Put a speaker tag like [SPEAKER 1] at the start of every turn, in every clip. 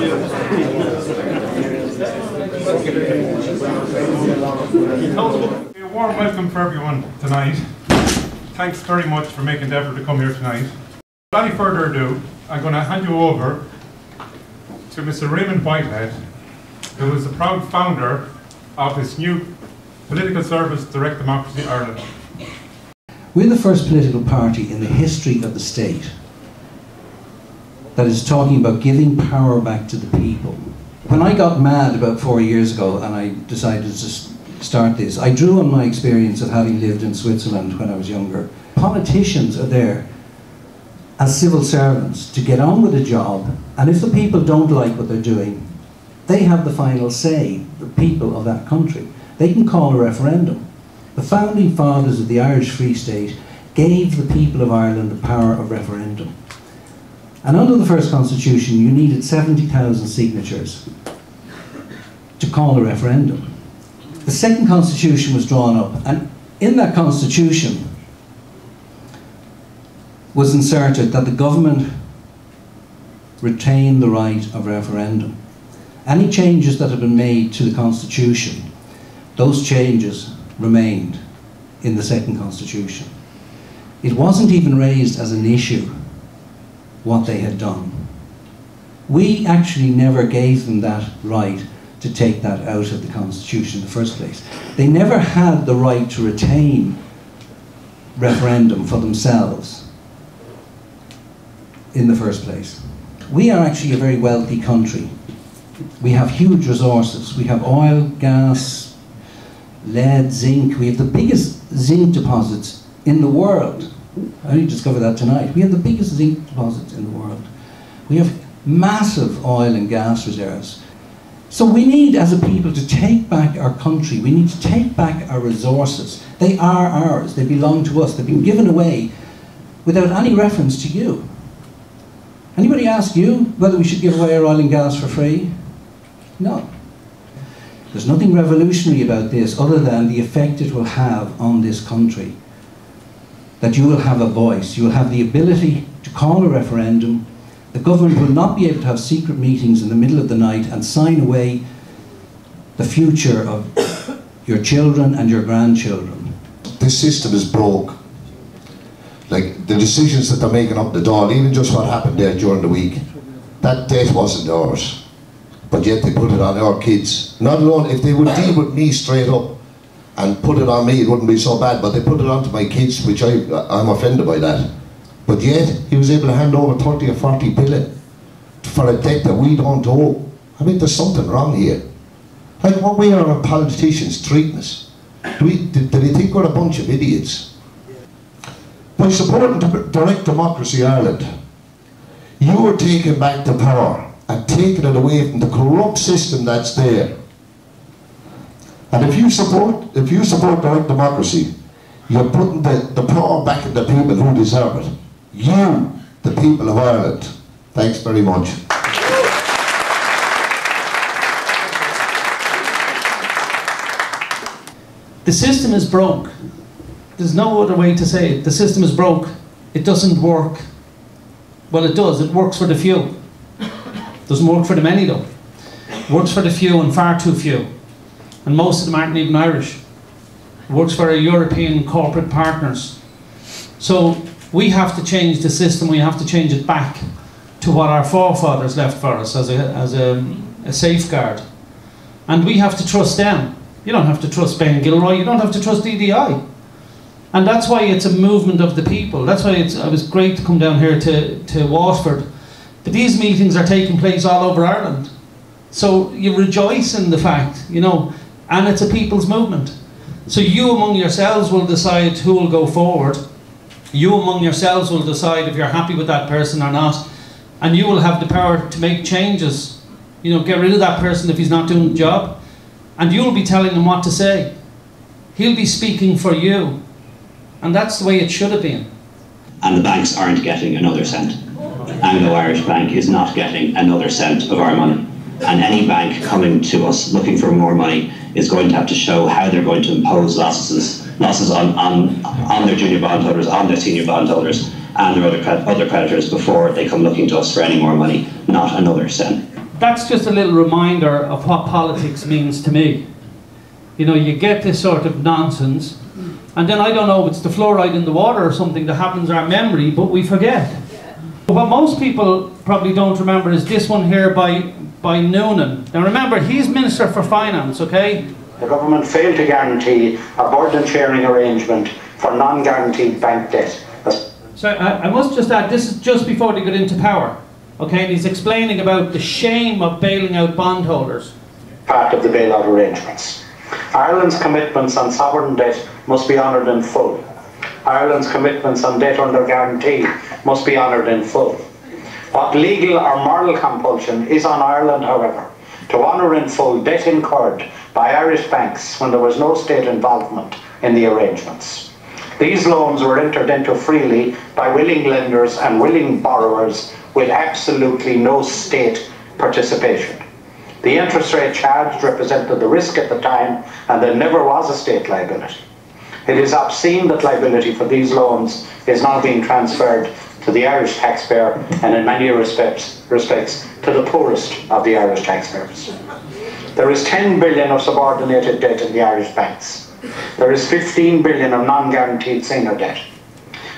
[SPEAKER 1] A warm welcome for everyone tonight. Thanks very much for making the effort to come here tonight. Without any further ado, I'm going to hand you over to Mr. Raymond Whitehead, who is the proud founder of his new political service, Direct Democracy Ireland.
[SPEAKER 2] We're the first political party in the history of the state that is talking about giving power back to the people. When I got mad about 4 years ago and I decided to start this, I drew on my experience of having lived in Switzerland when I was younger. Politicians are there as civil servants to get on with a job, and if the people don't like what they're doing, they have the final say, the people of that country. They can call a referendum. The founding fathers of the Irish Free State gave the people of Ireland the power of referendum. And under the first constitution, you needed 70,000 signatures to call a referendum. The second constitution was drawn up, and in that constitution was inserted that the government retain the right of referendum. Any changes that have been made to the constitution, those changes remained in the second constitution. It wasn't even raised as an issue what they had done. We actually never gave them that right to take that out of the constitution in the first place. They never had the right to retain referendum for themselves in the first place. We are actually a very wealthy country. We have huge resources. We have oil, gas, lead, zinc. We have the biggest zinc deposits in the world. I only discovered that tonight. We have the biggest zinc deposits in the world. We have massive oil and gas reserves. So we need, as a people, to take back our country. We need to take back our resources. They are ours. They belong to us. They've been given away without any reference to you. Anybody ask you whether we should give away our oil and gas for free? No. There's nothing revolutionary about this other than the effect it will have on this country. That you will have a voice, you will have the ability to call a referendum. The government will not be able to have secret meetings in the middle of the night and sign away the future of your children and your grandchildren.
[SPEAKER 3] This system is broke. Like the decisions that they're making up the door, even just what happened there during the week, that debt wasn't ours. But yet they put it on our kids. Not alone, if they would deal with me straight up and put it on me, it wouldn't be so bad, but they put it onto my kids, which I'm offended by that. But yet, he was able to hand over 30 or 40 billion for a debt that we don't owe. I mean, there's something wrong here. Like, what way are our politicians treating us? Do they think we're a bunch of idiots? By supporting Direct Democracy Ireland, you are taking back the power and taking it away from the corrupt system that's there. And if you support Direct Democracy, you're putting the power back in the people who deserve it. You, the people of Ireland. Thanks very much.
[SPEAKER 4] The system is broke. There's no other way to say it. The system is broke. It doesn't work. Well, it does. It works for the few. Doesn't work for the many, though. It works for the few and far too few. And most of them aren't even Irish. It works for our European corporate partners. So we have to change the system. We have to change it back to what our forefathers left for us as a safeguard. And we have to trust them. You don't have to trust Ben Gilroy. You don't have to trust DDI. And that's why it's a movement of the people. That's why it was great to come down here to Waterford. But these meetings are taking place all over Ireland. So you rejoice in the fact, you know, and it's a people's movement. So you among yourselves will decide who will go forward. You among yourselves will decide if you're happy with that person or not. And you will have the power to make changes. You know, get rid of that person if he's not doing the job. And you'll be telling him what to say. He'll be speaking for you. And that's the way it should have been.
[SPEAKER 5] And the banks aren't getting another cent. Anglo-Irish Bank is not getting another cent of our money. And any bank coming to us looking for more money is going to have to show how they're going to impose losses on their junior bondholders, on their senior bondholders, and their other creditors before they come looking to us for any more money, not another cent.
[SPEAKER 4] that's just a little reminder of what politics means to me. You know, you get this sort of nonsense, and then I don't know if it's the fluoride in the water or something that happens in our memory, but we forget. But what most people probably don't remember is this one here by Noonan. Now remember, he's Minister for Finance, okay?
[SPEAKER 6] The government failed to guarantee a burden sharing arrangement for non-guaranteed bank debt.
[SPEAKER 4] So I must just add, this is just before they got into power, okay? And he's explaining about the shame of bailing out bondholders.
[SPEAKER 6] Part of the bailout arrangements. Ireland's commitments on sovereign debt must be honoured in full. Ireland's commitments on debt under guarantee must be honoured in full. What legal or moral compulsion is on Ireland, however, to honour in full debt incurred by Irish banks when there was no state involvement in the arrangements. These loans were entered into freely by willing lenders and willing borrowers with absolutely no state participation. The interest rate charged represented the risk at the time, and there never was a state liability. It is obscene that liability for these loans is now being transferred to the Irish taxpayer, and in many respects to the poorest of the Irish taxpayers. There is 10 billion of subordinated debt in the Irish banks. There is 15 billion of non-guaranteed senior debt.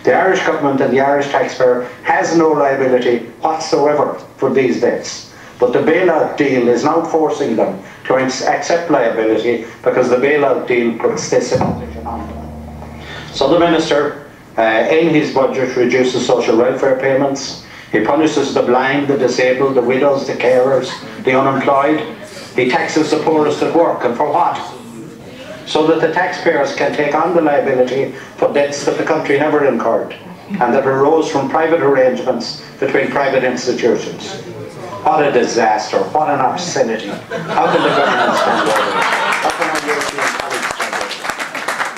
[SPEAKER 6] The Irish government and the Irish taxpayer has no liability whatsoever for these debts. But the bailout deal is now forcing them to accept liability because the bailout deal puts this imposition on them. So the Minister, in his budget, reduces social welfare payments. He punishes the blind, the disabled, the widows, the carers, the unemployed. He taxes the poorest at work, and for what? So that the taxpayers can take on the liability for debts that the country never incurred and that arose from private arrangements between private institutions. What a disaster, what an obscenity. How can the government stand over it? How can our European colleagues stand over it?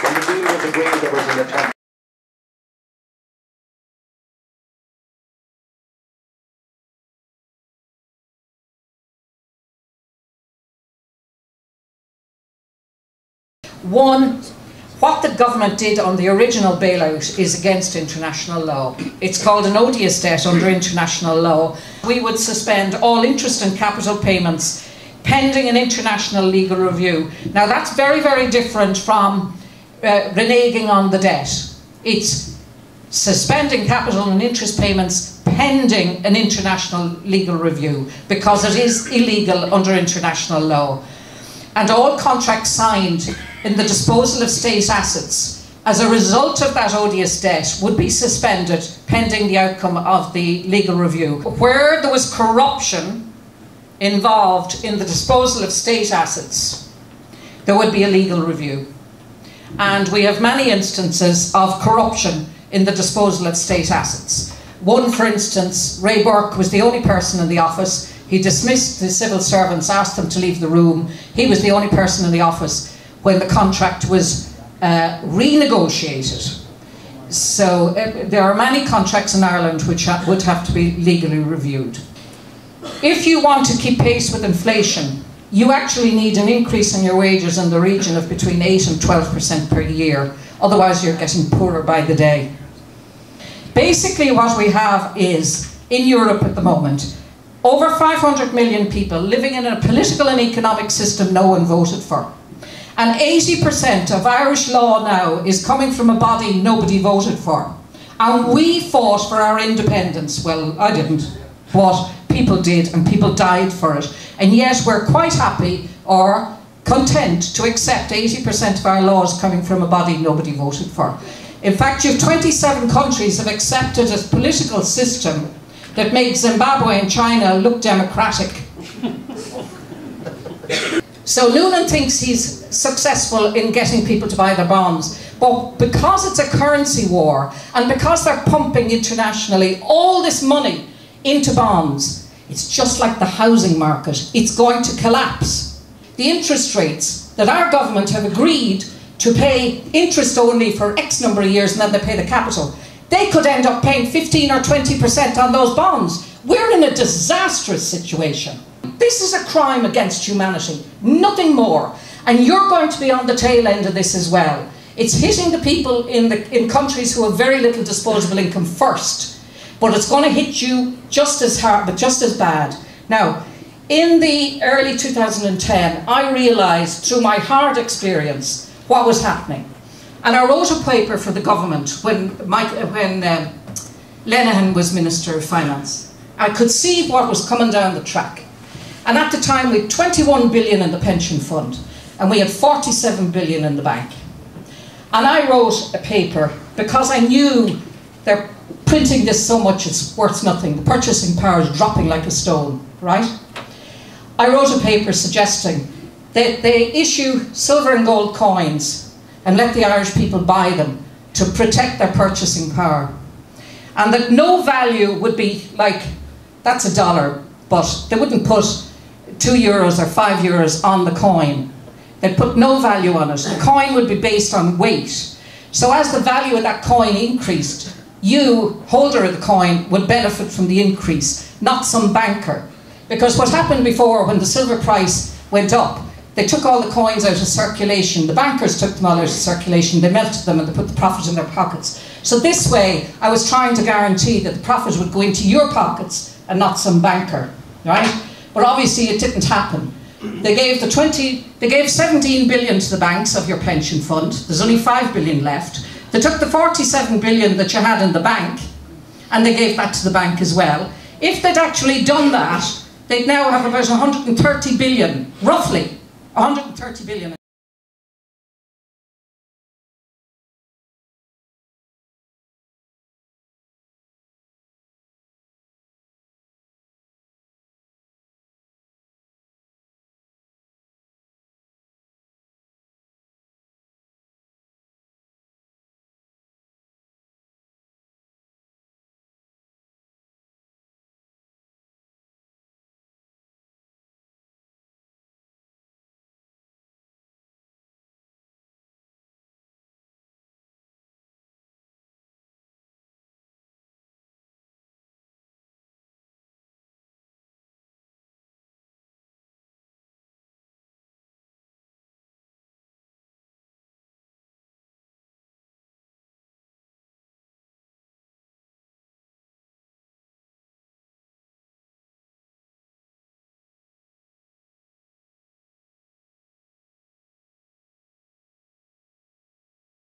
[SPEAKER 6] When the deal was agreed, there was an attempt.
[SPEAKER 7] One, what the government did on the original bailout is against international law. It's called an odious debt under international law. We would suspend all interest and capital payments pending an international legal review. Now that's very, very different from reneging on the debt. It's suspending capital and interest payments pending an international legal review because it is illegal under international law. And all contracts signed in the disposal of state assets as a result of that odious debt would be suspended pending the outcome of the legal review. Where there was corruption involved in the disposal of state assets, there would be a legal review. And we have many instances of corruption in the disposal of state assets. One, for instance, Ray Burke was the only person in the office. He dismissed the civil servants, asked them to leave the room. He was the only person in the office when the contract was renegotiated. So there are many contracts in Ireland which would have to be legally reviewed. If you want to keep pace with inflation, you actually need an increase in your wages in the region of between 8 and 12% per year. Otherwise you're getting poorer by the day. Basically what we have is, in Europe at the moment, over 500 million people living in a political and economic system no one voted for. And 80% of Irish law now is coming from a body nobody voted for. And we fought for our independence. Well, I didn't. But people did, and people died for it. And yet we're quite happy or content to accept 80% of our laws coming from a body nobody voted for. In fact, you've 27 countries have accepted a political system that makes Zimbabwe and China look democratic. So Noonan thinks he's successful in getting people to buy their bonds, but because it's a currency war and because they're pumping internationally all this money into bonds, it's just like the housing market. It's going to collapse. The interest rates that our government have agreed to pay interest only for X number of years and then they pay the capital, they could end up paying 15 or 20% on those bonds. We're in a disastrous situation. This is a crime against humanity, nothing more. And you're going to be on the tail end of this as well. It's hitting the people in countries who have very little disposable income first, but it's going to hit you just as hard, but just as bad. Now, In the early 2010, I realised through my hard experience what was happening. And I wrote a paper for the government when Lenihan was Minister of Finance. I could see what was coming down the track. And at the time we had 21 billion in the pension fund and we had 47 billion in the bank. And I wrote a paper because I knew they're printing this so much it's worth nothing. The purchasing power is dropping like a stone, right? I wrote a paper suggesting that they issue silver and gold coins and let the Irish people buy them to protect their purchasing power. And that no value would be like, that's $1, but they wouldn't put €2 or €5 on the coin. They'd put no value on it. The coin would be based on weight. So as the value of that coin increased, you, holder of the coin, would benefit from the increase, not some banker. Because what happened before, when the silver price went up, they took all the coins out of circulation. The bankers took them all out of circulation. They melted them and they put the profit in their pockets. So this way, I was trying to guarantee that the profit would go into your pockets and not some banker, right? But obviously it didn't happen. They gave 17 billion to the banks of your pension fund. There's only 5 billion left. They took the 47 billion that you had in the bank and they gave that to the bank as well. If they'd actually done that, they'd now have about 130 billion, roughly 130 billion